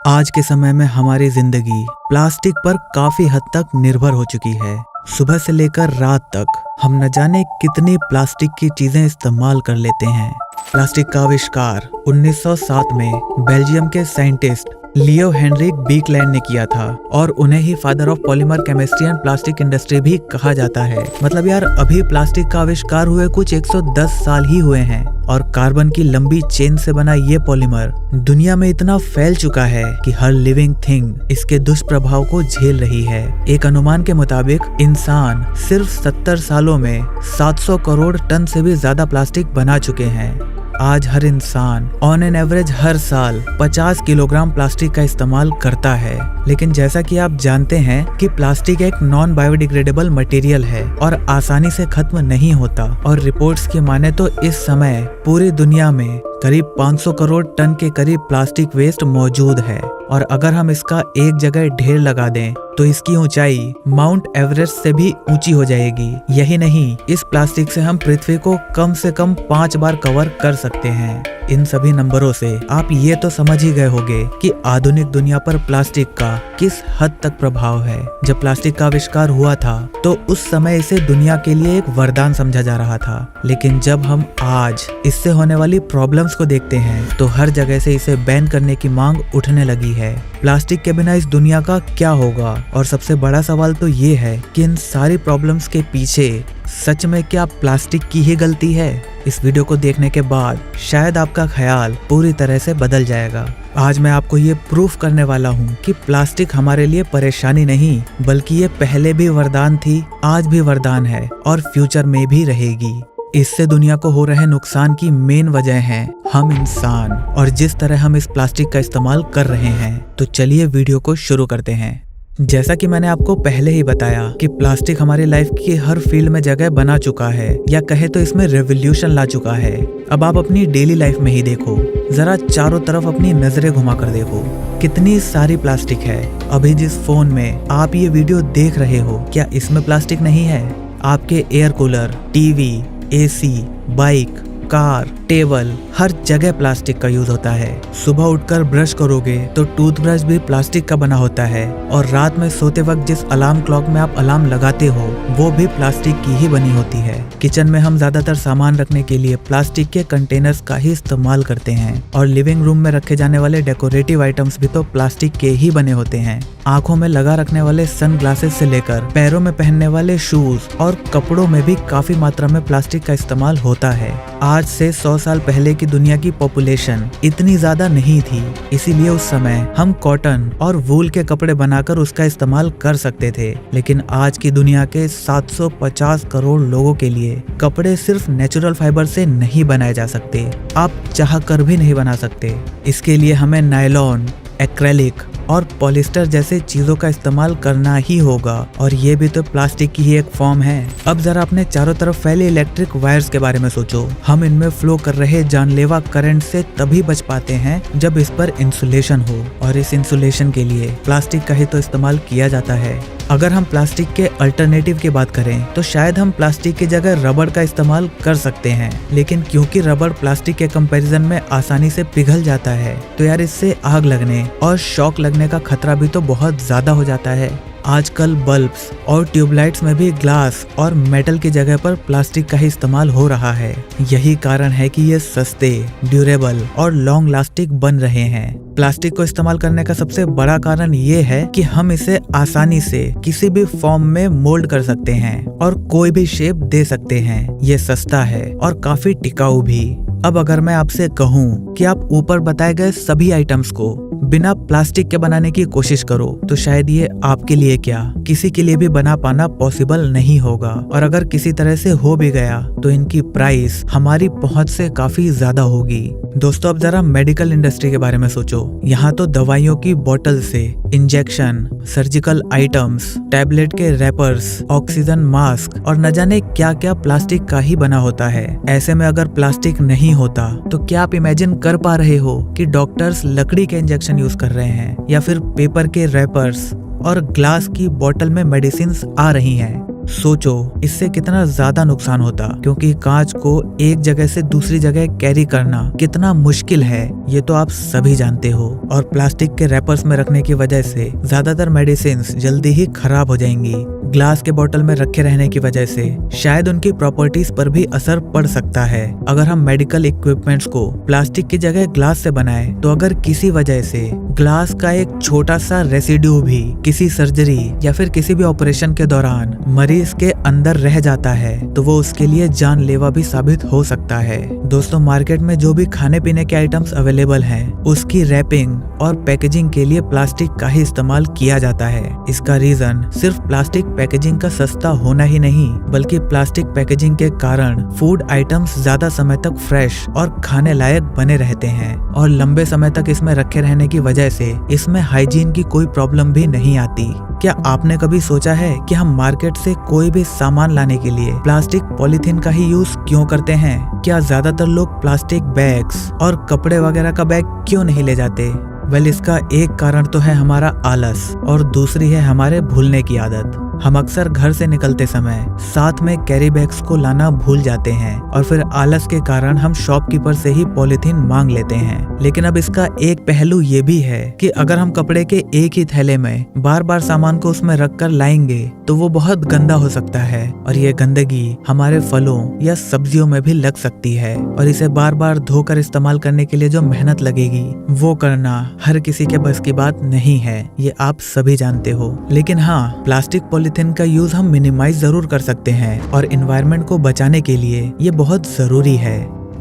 आज के समय में हमारी जिंदगी प्लास्टिक पर काफी हद तक निर्भर हो चुकी है। सुबह से लेकर रात तक हम न जाने कितनी प्लास्टिक की चीजें इस्तेमाल कर लेते हैं। प्लास्टिक का आविष्कार 1907 में बेल्जियम के साइंटिस्ट लियो हेनरिक बीकलैंड ने किया था और उन्हें ही father of polymer chemistry and plastic industry भी कहा जाता है। मतलब यार, अभी प्लास्टिक का आविष्कार हुए कुछ 110 साल ही हुए हैं और कार्बन की लंबी चेन से बना ये पॉलीमर दुनिया में इतना फैल चुका है कि हर लिविंग थिंग इसके दुष्प्रभाव को झेल रही है। एक अनुमान के मुताबिक इंसान सिर्फ 70 सालों में 700 करोड़ टन से भी ज्यादा प्लास्टिक बना चुके हैं। आज हर इंसान ऑन एन एवरेज हर साल 50 किलोग्राम प्लास्टिक का इस्तेमाल करता है। लेकिन जैसा कि आप जानते हैं कि प्लास्टिक एक नॉन बायोडिग्रेडेबल मटेरियल है और आसानी से खत्म नहीं होता और रिपोर्ट्स की माने तो इस समय पूरी दुनिया में करीब 500 करोड़ टन के करीब प्लास्टिक वेस्ट मौजूद है और अगर हम इसका एक जगह ढेर लगा दें तो इसकी ऊंचाई माउंट एवरेस्ट से भी ऊंची हो जाएगी। यही नहीं, इस प्लास्टिक से हम पृथ्वी को कम से कम 5 बार कवर कर सकते हैं। इन सभी नंबरों से आप ये तो समझ ही गए होंगे कि आधुनिक दुनिया पर प्लास्टिक का किस हद तक प्रभाव है। जब प्लास्टिक का आविष्कार हुआ था तो उस समय इसे दुनिया के लिए एक वरदान समझा जा रहा था, लेकिन जब हम आज इससे होने वाली प्रॉब्लम्स को देखते हैं तो हर जगह से इसे बैन करने की मांग उठने लगी है। प्लास्टिक के बिना इस दुनिया का क्या होगा? और सबसे बड़ा सवाल तो ये है कि इन सारी प्रॉब्लम्स के पीछे सच में क्या प्लास्टिक की ही गलती है? इस वीडियो को देखने के बाद शायद आपका ख्याल पूरी तरह से बदल जाएगा। आज मैं आपको ये प्रूफ करने वाला हूँ कि प्लास्टिक हमारे लिए परेशानी नहीं बल्कि ये पहले भी वरदान थी, आज भी वरदान है और फ्यूचर में भी रहेगी। इससे दुनिया को हो रहे नुकसान की मेन वजह है हम इंसान और जिस तरह हम इस प्लास्टिक का इस्तेमाल कर रहे हैं। तो चलिए वीडियो को शुरू करते हैं। जैसा कि मैंने आपको पहले ही बताया कि प्लास्टिक हमारी लाइफ की हर फील्ड में जगह बना चुका है या कहे तो इसमें रेवोल्यूशन ला चुका है। अब आप अपनी डेली लाइफ में ही देखो, जरा चारों तरफ अपनी नजरें घुमा कर देखो, कितनी सारी प्लास्टिक है। अभी जिस फोन में आप ये वीडियो देख रहे हो, क्या इसमें प्लास्टिक नहीं है? आपके air cooler, TV, AC, bike, car, table, हर जगह प्लास्टिक का यूज होता है। सुबह उठकर ब्रश करोगे तो टूथब्रश भी प्लास्टिक का बना होता है और रात में सोते वक्त जिस अलार्म क्लॉक में आप अलार्म लगाते हो वो भी प्लास्टिक की ही बनी होती है। किचन में हम ज्यादातर सामान रखने के लिए प्लास्टिक के कंटेनर्स का ही इस्तेमाल करते हैं और लिविंग रूम में रखे जाने वाले डेकोरेटिव आइटम्स भी तो प्लास्टिक के ही बने होते हैं। आंखों में लगा रखने वाले सन ग्लासेस से लेकर पैरों में पहनने वाले शूज और कपड़ों में भी काफी मात्रा में प्लास्टिक का इस्तेमाल होता है। आज से 100 साल पहले की दुनिया की पॉपुलेशन इतनी ज्यादा नहीं थी, इसीलिए उस समय हम कॉटन और वूल के कपड़े बनाकर उसका इस्तेमाल कर सकते थे। लेकिन आज की दुनिया के 750 करोड़ लोगों के लिए कपड़े सिर्फ नेचुरल फाइबर से नहीं बनाए जा सकते, आप चाह कर भी नहीं बना सकते। इसके लिए हमें नायलॉन, एक्रेलिक और पॉलिस्टर जैसे चीजों का इस्तेमाल करना ही होगा और ये भी तो प्लास्टिक की ही एक फॉर्म है। अब जरा अपने चारों तरफ फैले इलेक्ट्रिक वायर्स के बारे में सोचो। हम इनमें फ्लो कर रहे जानलेवा करंट से तभी बच पाते हैं जब इस पर इंसुलेशन हो और इस इंसुलेशन के लिए प्लास्टिक का ही तो इस्तेमाल किया जाता है। अगर हम प्लास्टिक के अल्टरनेटिव की बात करें तो शायद हम प्लास्टिक की जगह रबड़ का इस्तेमाल कर सकते हैं, लेकिन क्योंकि रबड़ प्लास्टिक के कंपैरिजन में आसानी से पिघल जाता है तो यार इससे आग लगने और शॉक लगने का खतरा भी तो बहुत ज्यादा हो जाता है। आजकल बल्ब्स और ट्यूबलाइट्स में भी ग्लास और मेटल की जगह पर प्लास्टिक का ही इस्तेमाल हो रहा है। यही कारण है कि ये सस्ते, ड्यूरेबल और लॉन्ग लास्टिंग बन रहे हैं। प्लास्टिक को इस्तेमाल करने का सबसे बड़ा कारण ये है कि हम इसे आसानी से किसी भी फॉर्म में मोल्ड कर सकते हैं और कोई भी शेप दे सकते हैं। ये सस्ता है और काफी टिकाऊ भी। अब अगर मैं आपसे कहूँ कि आप ऊपर बताए गए सभी आइटम्स को बिना प्लास्टिक के बनाने की कोशिश करो तो शायद ये आपके लिए क्या किसी के लिए भी बना पाना पॉसिबल नहीं होगा और अगर किसी तरह से हो भी गया तो इनकी प्राइस हमारी पहुंच से काफी ज्यादा होगी। दोस्तों, अब जरा मेडिकल इंडस्ट्री के बारे में सोचो। यहाँ तो दवाइयों की बोतल से इंजेक्शन, सर्जिकल आइटम्स, टैबलेट के रैपर्स, ऑक्सीजन मास्क और न जाने क्या क्या प्लास्टिक का ही बना होता है। ऐसे में अगर प्लास्टिक नहीं होता तो क्या आप इमेजिन कर पा रहे हो कि डॉक्टर्स लकड़ी के इंजेक्शन यूज कर रहे हैं या फिर पेपर के रैपर्स और ग्लास की बोतल में मेडिसिन आ रही हैं। सोचो इससे कितना ज्यादा नुकसान होता, क्योंकि कांच को एक जगह से दूसरी जगह कैरी करना कितना मुश्किल है ये तो आप सभी जानते हो। और प्लास्टिक के रैपर्स में रखने की वजह से ज्यादातर मेडिसिन जल्दी ही खराब हो जाएंगी। ग्लास के बोतल में रखे रहने की वजह से शायद उनकी प्रॉपर्टीज पर भी असर पड़ सकता है। अगर हम मेडिकल इक्विपमेंट्स को प्लास्टिक की जगह ग्लास से बनाएं, तो अगर किसी वजह से ग्लास का एक छोटा सा रेसिड्यू भी किसी सर्जरी या फिर किसी भी ऑपरेशन के दौरान मरीज के अंदर रह जाता है, तो वो उसके लिए जानलेवा भी साबित हो सकता है। दोस्तों, मार्केट में जो भी खाने पीने के आइटम्स अवेलेबल हैं, उसकी रैपिंग और पैकेजिंग के लिए प्लास्टिक का ही इस्तेमाल किया जाता है। इसका रीजन सिर्फ प्लास्टिक पैकेजिंग का सस्ता होना ही नहीं, बल्कि प्लास्टिक पैकेजिंग के कारण फूड आइटम्स ज्यादा समय तक फ्रेश और खाने लायक बने रहते हैं, और लंबे समय तक इसमें रखे रहने की वजह से इसमें हाइजीन की कोई प्रॉब्लम भी नहीं आती। क्या आपने कभी सोचा है कि हम मार्केट से कोई भी सामान लाने के लिए प्लास्टिक पॉलीथीन का ही यूज क्यों करते हैं? क्या ज्यादातर लोग प्लास्टिक बैग्स और कपड़े वगैरह का बैग क्यों नहीं ले जाते? वेल, इसका एक कारण तो है हमारा आलस और दूसरी है हमारे भूलने की आदत। हम अक्सर घर से निकलते समय साथ में कैरी बैग्स को लाना भूल जाते हैं, और फिर आलस के कारण हम शॉपकीपर से ही पॉलीथीन मांग लेते हैं। लेकिन अब इसका एक पहलू ये भी है कि अगर हम कपड़े के एक ही थैले में बार बार सामान को उसमें रख कर लाएंगे तो वो बहुत गंदा हो सकता है, और ये गंदगी हमारे फलों या सब्जियों में भी लग सकती है, और इसे बार बार धोकर इस्तेमाल करने के लिए जो मेहनत लगेगी वो करना हर किसी के बस की बात नहीं है, ये आप सभी जानते हो। लेकिन हाँ, प्लास्टिक पॉलीथीन का यूज हम मिनिमाइज जरूर कर सकते हैं, और एनवायरनमेंट को बचाने के लिए ये बहुत जरूरी है।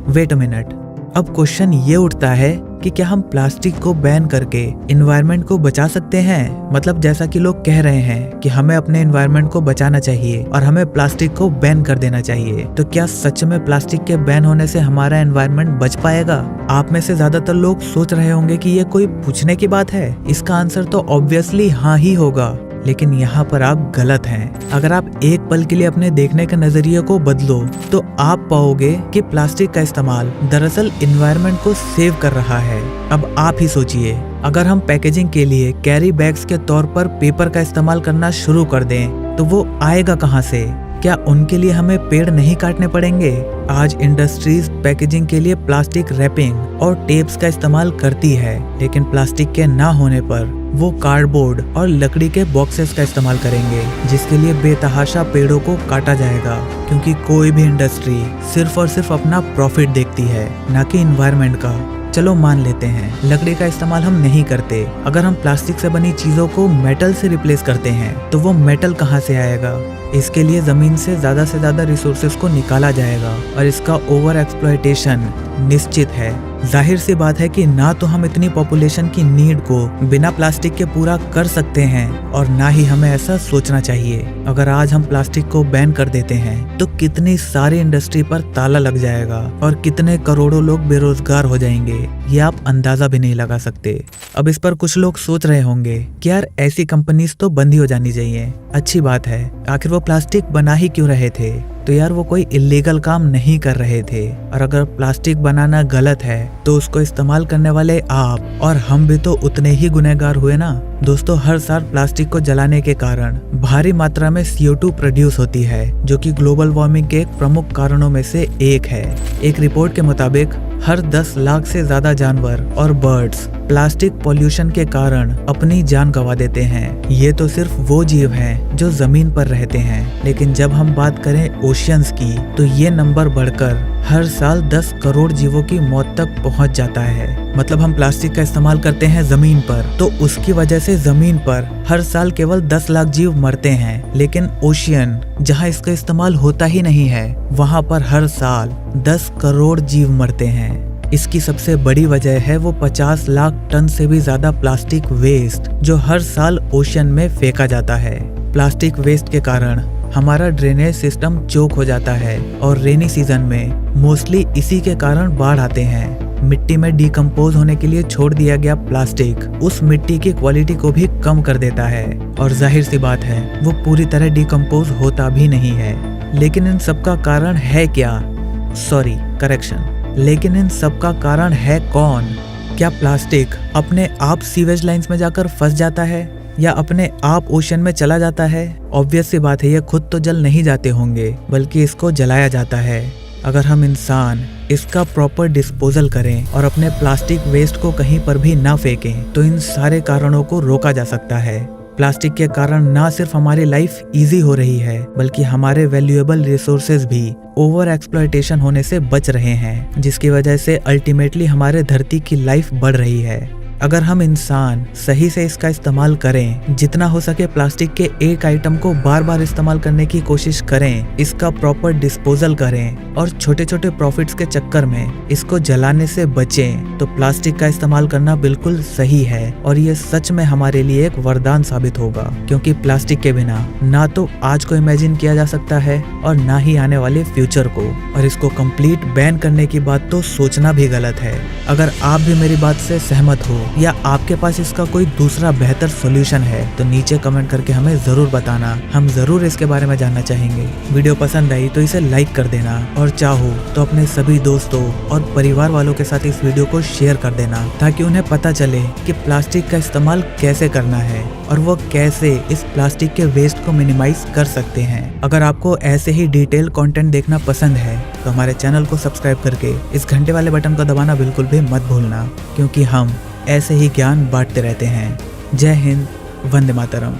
वेट अ मिनट, अब क्वेश्चन ये उठता है कि क्या हम प्लास्टिक को बैन करके एनवायरनमेंट को बचा सकते हैं? मतलब जैसा कि लोग कह रहे हैं कि हमें अपने एनवायरनमेंट को बचाना चाहिए और हमें प्लास्टिक को बैन कर देना चाहिए, तो क्या सच में प्लास्टिक के बैन होने से हमारा एनवायरनमेंट बच पाएगा? आप में से ज्यादातर लोग सोच रहे होंगे कि ये कोई पूछने की बात है। इसका आंसर तो ऑब्वियसली हाँ ही होगा, लेकिन यहाँ पर आप गलत हैं। अगर आप एक पल के लिए अपने देखने के नजरिए को बदलो तो आप पाओगे कि प्लास्टिक का इस्तेमाल दरअसल एनवायरनमेंट को सेव कर रहा है। अब आप ही सोचिए, अगर हम पैकेजिंग के लिए कैरी बैग्स के तौर पर पेपर का इस्तेमाल करना शुरू कर दें, तो वो आएगा कहाँ से? क्या उनके लिए हमें पेड़ नहीं काटने पड़ेंगे? आज इंडस्ट्रीज पैकेजिंग के लिए प्लास्टिक रैपिंग और टेप्स का इस्तेमाल करती है, लेकिन प्लास्टिक के ना होने पर वो कार्डबोर्ड और लकड़ी के बॉक्सेस का इस्तेमाल करेंगे, जिसके लिए बेतहाशा पेड़ों को काटा जाएगा, क्योंकि कोई भी इंडस्ट्री सिर्फ और सिर्फ अपना प्रॉफिट देखती है, ना कि एनवायरनमेंट का। चलो मान लेते हैं लकड़ी का इस्तेमाल हम नहीं करते, अगर हम प्लास्टिक से बनी चीजों को मेटल से रिप्लेस करते हैं, तो वो मेटल कहाँ से आएगा? इसके लिए जमीन से ज्यादा रिसोर्सेज को निकाला जाएगा, और इसका ओवर एक्सप्लॉयटेशन निश्चित है। जाहिर सी बात है कि ना तो हम इतनी पॉपुलेशन की नीड को बिना प्लास्टिक के पूरा कर सकते हैं, और ना ही हमें ऐसा सोचना चाहिए। अगर आज हम प्लास्टिक को बैन कर देते हैं तो कितनी सारी इंडस्ट्री पर ताला लग जाएगा और कितने करोड़ों लोग बेरोजगार हो जाएंगे, ये आप अंदाजा भी नहीं लगा सकते। अब इस पर कुछ लोग सोच रहे होंगे कि यार ऐसी कंपनीज तो बंद ही हो जानी चाहिए। अच्छी बात है, आखिर वो प्लास्टिक बना ही क्यों रहे थे? तो यार वो कोई इलीगल काम नहीं कर रहे थे, और अगर प्लास्टिक बनाना गलत है तो उसको इस्तेमाल करने वाले आप और हम भी तो उतने ही गुनहगार हुए ना। दोस्तों, हर साल प्लास्टिक को जलाने के कारण भारी मात्रा में CO2 प्रोड्यूस होती है, जो कि ग्लोबल वार्मिंग के एक प्रमुख कारणों में से एक है। एक रिपोर्ट के मुताबिक हर 10 लाख से ज्यादा जानवर और बर्ड्स प्लास्टिक पॉल्यूशन के कारण अपनी जान गंवा देते हैं। ये तो सिर्फ वो जीव हैं जो जमीन पर रहते हैं, लेकिन जब हम बात करें ओशियंस की, तो ये नंबर बढ़कर हर साल 10 करोड़ जीवों की मौत तक पहुंच जाता है। मतलब हम प्लास्टिक का इस्तेमाल करते हैं जमीन पर, तो उसकी वजह से जमीन पर हर साल केवल 10 लाख जीव मरते हैं, लेकिन ओशियन जहां इसका इस्तेमाल होता ही नहीं है, वहां पर हर साल 10 करोड़ जीव मरते हैं। इसकी सबसे बड़ी वजह है वो 50 लाख टन से भी ज्यादा प्लास्टिक वेस्ट जो हर साल ओशन में फेंका जाता है। प्लास्टिक वेस्ट के कारण हमारा ड्रेनेज सिस्टम चोक हो जाता है, और रेनी सीजन में मोस्टली इसी के कारण बाढ़ आते हैं। मिट्टी में डिकम्पोज होने के लिए छोड़ दिया गया प्लास्टिक उस मिट्टी की क्वालिटी को भी कम कर देता है, और जाहिर सी बात है वो पूरी तरह डिकम्पोज होता भी नहीं है। लेकिन इन सब का कारण है क्या? लेकिन इन सब का कारण है कौन? क्या प्लास्टिक अपने आप सीवेज लाइंस में जाकर फंस जाता है? या अपने आप ओशन में चला जाता है? ऑब्वियस सी बात है, ये खुद तो जल नहीं जाते होंगे, बल्कि इसको जलाया जाता है। अगर हम इंसान इसका प्रॉपर डिस्पोजल करें और अपने प्लास्टिक वेस्ट को कहीं पर भी ना फेंकें, तो इन सारे कारणों को रोका जा सकता है। प्लास्टिक के कारण ना सिर्फ हमारी लाइफ इजी हो रही है, बल्कि हमारे वैल्यूएबल रिसोर्सेज भी ओवर एक्सप्लॉयटेशन होने से बच रहे हैं, जिसकी वजह से अल्टीमेटली हमारे धरती की लाइफ बढ़ रही है। अगर हम इंसान सही से इसका इस्तेमाल करें, जितना हो सके प्लास्टिक के एक आइटम को बार बार इस्तेमाल करने की कोशिश करें, इसका प्रॉपर डिस्पोजल करें और छोटे छोटे प्रॉफिट्स के चक्कर में इसको जलाने से बचें, तो प्लास्टिक का इस्तेमाल करना बिल्कुल सही है। और ये सच में हमारे लिए एक वरदान साबित होगा, क्योंकि प्लास्टिक के बिना ना तो आज को इमेजिन किया जा सकता है और ना ही आने वाले फ्यूचर को। और इसको कंप्लीट बैन करने की बात तो सोचना भी गलत है। अगर आप भी मेरी बात से सहमत हो या आपके पास इसका कोई दूसरा बेहतर सॉल्यूशन है, तो नीचे कमेंट करके हमें जरूर बताना। हम जरूर इसके बारे में जानना चाहेंगे। वीडियो पसंद आई तो इसे लाइक कर देना और चाहो तो अपने सभी दोस्तों और परिवार वालों के साथ इस वीडियो को शेयर कर देना, ताकि उन्हें पता चले कि प्लास्टिक का इस्तेमाल कैसे करना है और वो कैसे इस प्लास्टिक के वेस्ट को मिनिमाइज कर सकते हैं। अगर आपको ऐसे ही डिटेल कंटेंट देखना पसंद है, तो हमारे चैनल को सब्सक्राइब करके इस घंटे वाले बटन को दबाना बिल्कुल भी मत भूलना, क्योंकि हम ऐसे ही ज्ञान बांटते रहते हैं। जय हिंद, वंदे मातरम।